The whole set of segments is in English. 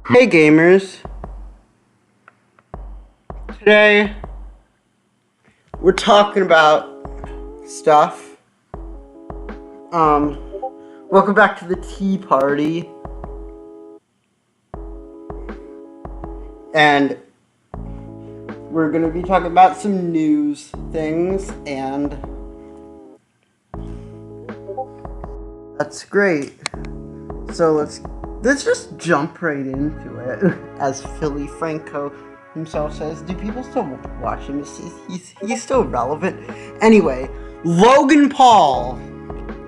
Hey gamers, today we're talking about stuff. Welcome back to the Tea Party. And we're gonna be talking about some news things, and that's great. So let's just jump right into it. As Philly Franco himself says, do people still watch him? He's still relevant. Anyway, Logan Paul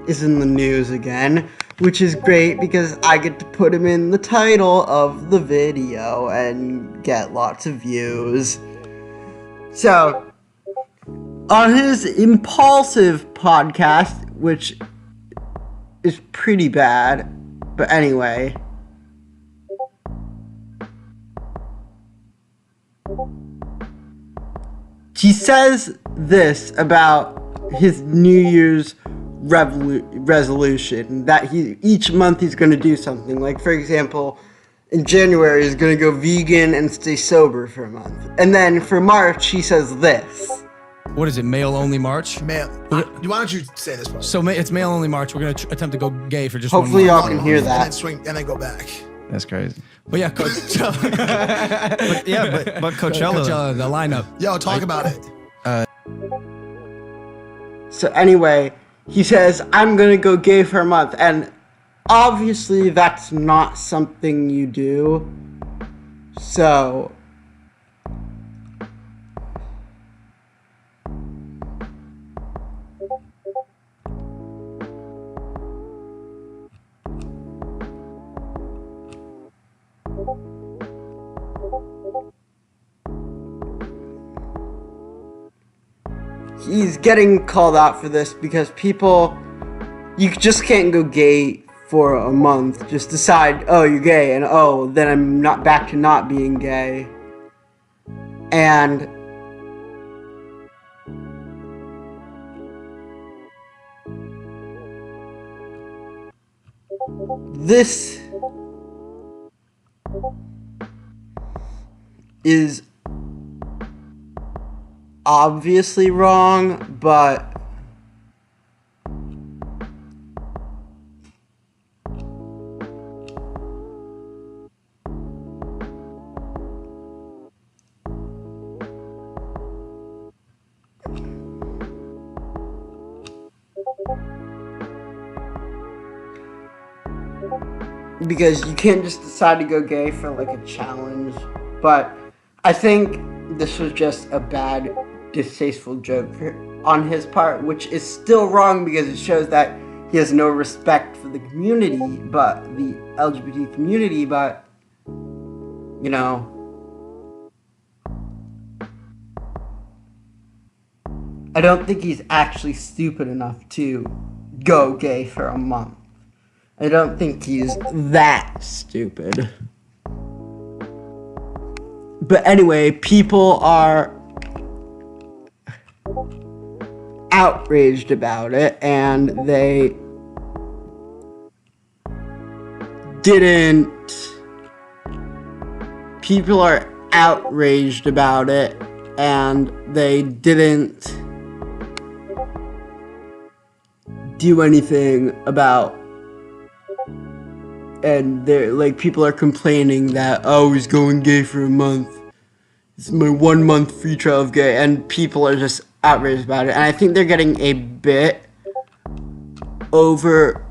is in the news again, which is great because I get to put him in the title of the video and get lots of views. So, on his Impulsive podcast, which is pretty bad, but anyway, he says this about his New Year's resolution, that each month he's going to do something. Like, for example, in January he's going to go vegan and stay sober for a month. And then for March he says this. What is it, male only March? Why don't you say this part? So it's male only March. We're going to attempt to go gay for just Hopefully 1 month. y'all can hear that. And then swing, and then go back. That's crazy. But yeah, but Coachella, the lineup. Yo, talk about it. So anyway, he says, I'm gonna go gay for a month, and obviously that's not something you do. So he's getting called out for this because you just can't go gay for a month. Just decide, oh, you're gay, and oh, then I'm not back to not being gay. And this is obviously wrong, but because you can't just decide to go gay for like a challenge. But I think this was just a bad, distasteful joke on his part, which is still wrong because it shows that he has no respect for the community, but the LGBT community, but, you know, I don't think he's actually stupid enough to go gay for a month. I don't think he's that stupid. But anyway, people are outraged about it, and they people are outraged about it, and they didn't do anything about. And they're like, people are complaining that, oh, he's going gay for a month. It's my 1 month free trial of gay, and people are just outraged about it. And I think they're getting a bit they're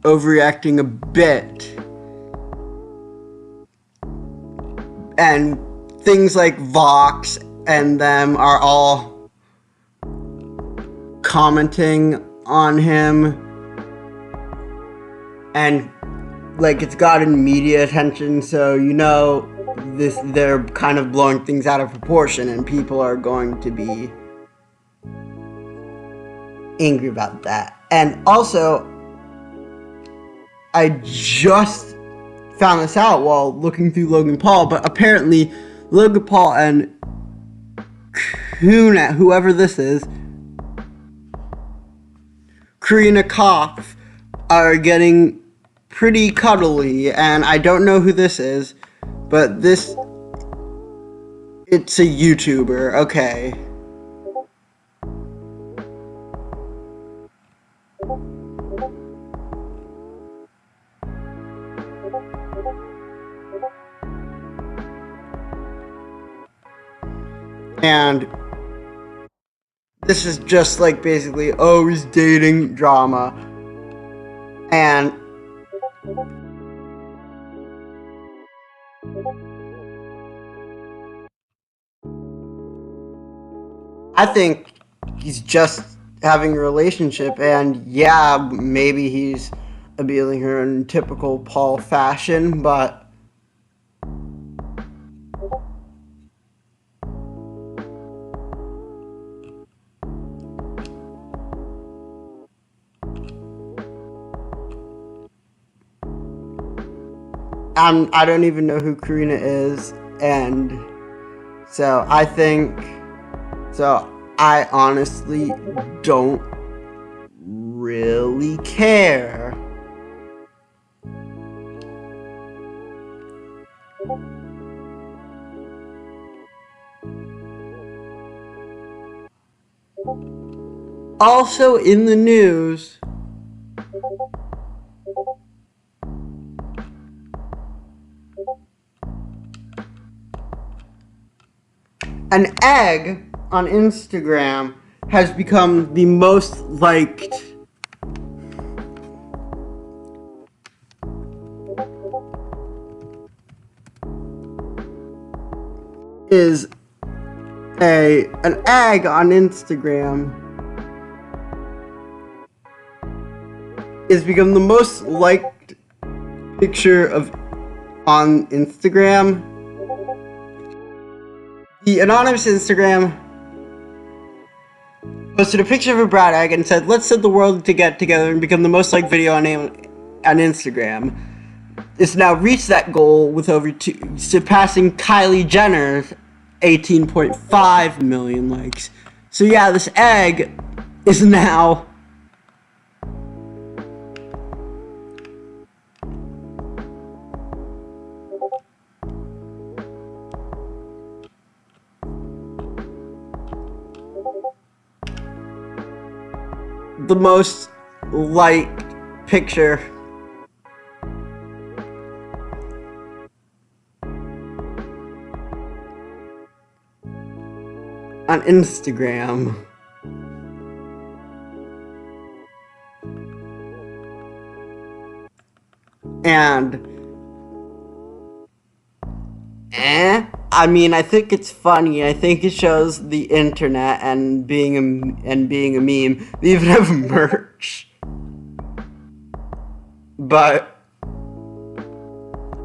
overreacting a bit. And things like Vox and them are all commenting on him, and like, it's gotten media attention, so you know they're kind of blowing things out of proportion, and people are going to be angry about that. And also, I just found this out while looking through Logan Paul, but apparently Logan Paul and Kuna, whoever this is, Karina Kopf are getting pretty cuddly, and I don't know who this is, but it's a YouTuber, okay. And this is just like basically, oh, he's dating drama. And I think he's just having a relationship, and yeah, maybe he's abusing her in typical Paul fashion, but I don't even know who Karina is, and so I honestly don't really care. Also in the news, an egg on Instagram has become the most liked an egg on Instagram has become the most liked picture on Instagram. The anonymous Instagram posted a picture of a brown egg and said, "Let's set the world to get together and become the most liked video on Instagram." It's now reached that goal with surpassing Kylie Jenner's 18.5 million likes. So yeah, this egg is now the most liked picture on Instagram. And I mean, I think it's funny. I think it shows the internet and being a meme. They even have merch. But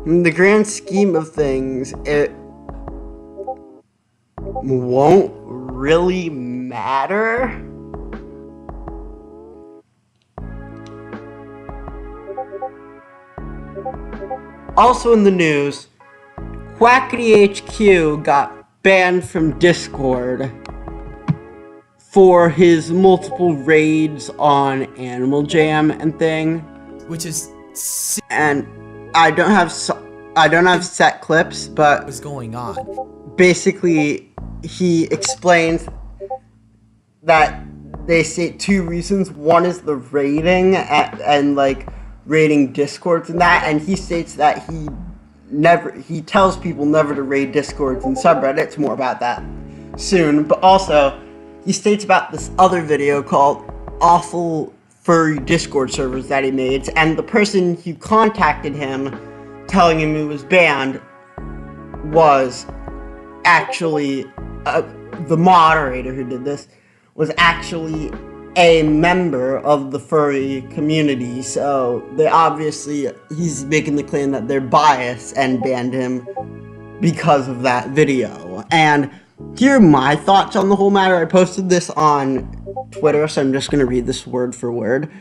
in the grand scheme of things, it won't really matter. Also in the news, QuackityHQ got banned from Discord for his multiple raids on Animal Jam and thing. Which is and I don't have set clips, but what's going on? Basically, he explains that they say two reasons. One is the raiding and like raiding Discords and that, and he states that he tells people never to raid Discords and subreddits. More about that soon. But also, he states about this other video called Awful Furry Discord Servers that he made, and the person who contacted him telling him he was banned was actually the moderator who did this was actually a member of the furry community, so he's making the claim that they're biased and banned him because of that video. And here are my thoughts on the whole matter. I posted this on Twitter, so I'm just going to read this word for word.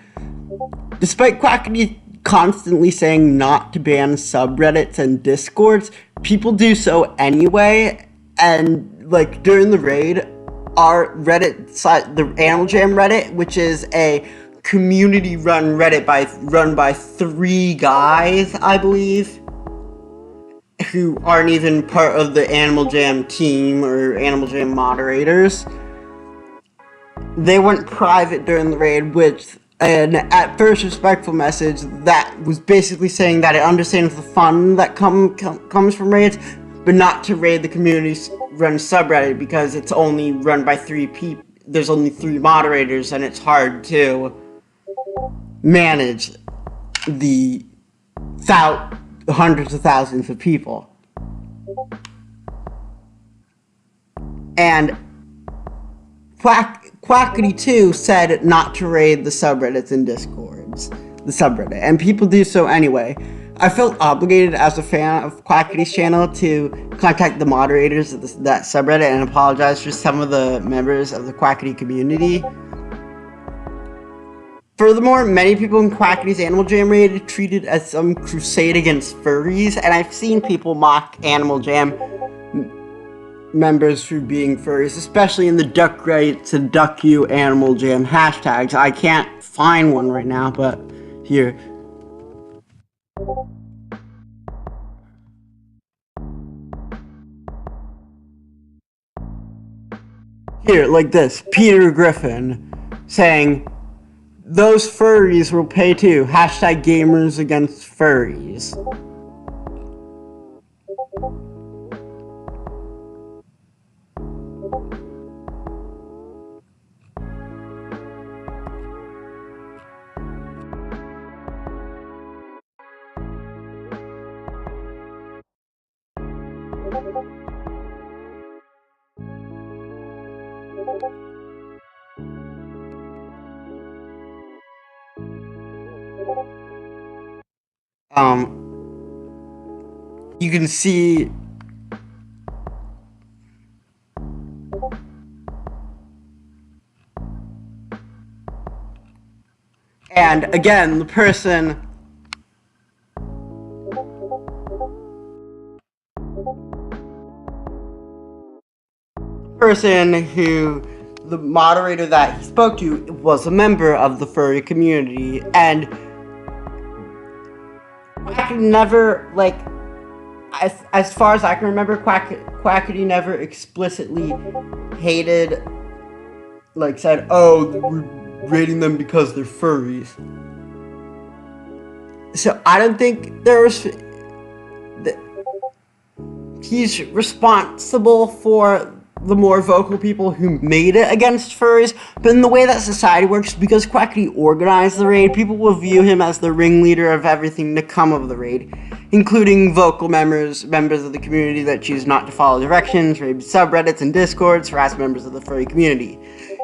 Despite Quackity constantly saying not to ban subreddits and Discords, people do so anyway, and like during the raid, our Reddit site, the Animal Jam Reddit, which is a community-run Reddit run by 3 guys, I believe, who aren't even part of the Animal Jam team or Animal Jam moderators. They went private during the raid, and at first respectful message that was basically saying that it understands the fun that comes from raids, but not to raid the community-run subreddit because it's only run by 3 people. There's only 3 moderators, and it's hard to manage the hundreds of thousands of people. And QuackityHQ said not to raid the subreddits and discords, the subreddit, and people do so anyway. I felt obligated as a fan of Quackity's channel to contact the moderators of that subreddit and apologize for some of the members of the Quackity community. Furthermore, many people in Quackity's Animal Jam raid treated as some crusade against furries, and I've seen people mock Animal Jam members for being furries, especially in the Duck Rights and Duck You Animal Jam hashtags. I can't find one right now, but here. Here, like this, Peter Griffin saying, "Those furries will pay too. Hashtag gamers against furries." You can see and again the person who the moderator that he spoke to was a member of the furry community, and I can never, like, as far as I can remember, Quackity never explicitly hated, like, said, "Oh, we're rating them because they're furries." So I don't think he's responsible for the more vocal people who made it against furries, but in the way that society works, because Quackity organized the raid, people will view him as the ringleader of everything to come of the raid, including vocal members of the community that choose not to follow directions, raid subreddits and discords, harass members of the furry community.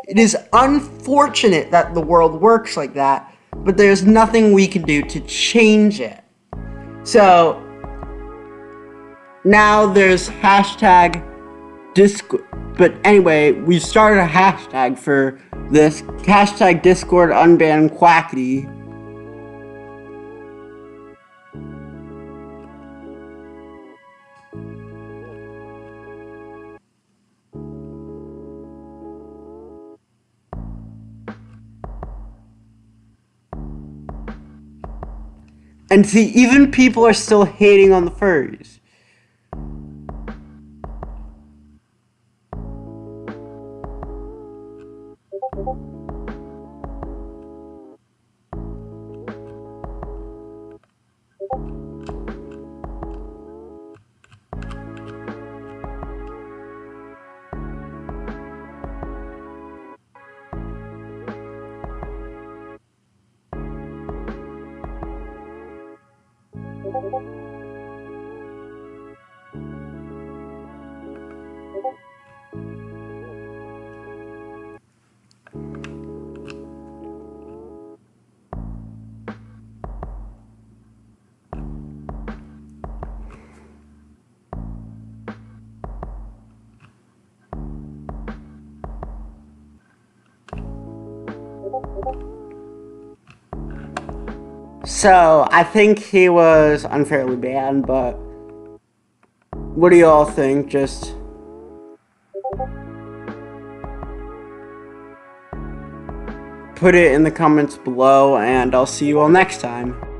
It is unfortunate that the world works like that, but there's nothing we can do to change it. So now there's hashtag Discord, but anyway, we started a hashtag for this, hashtag Discord unban Quackity. And see, even people are still hating on the furries. So, I think he was unfairly banned, but what do y'all think? Just put it in the comments below, and I'll see you all next time.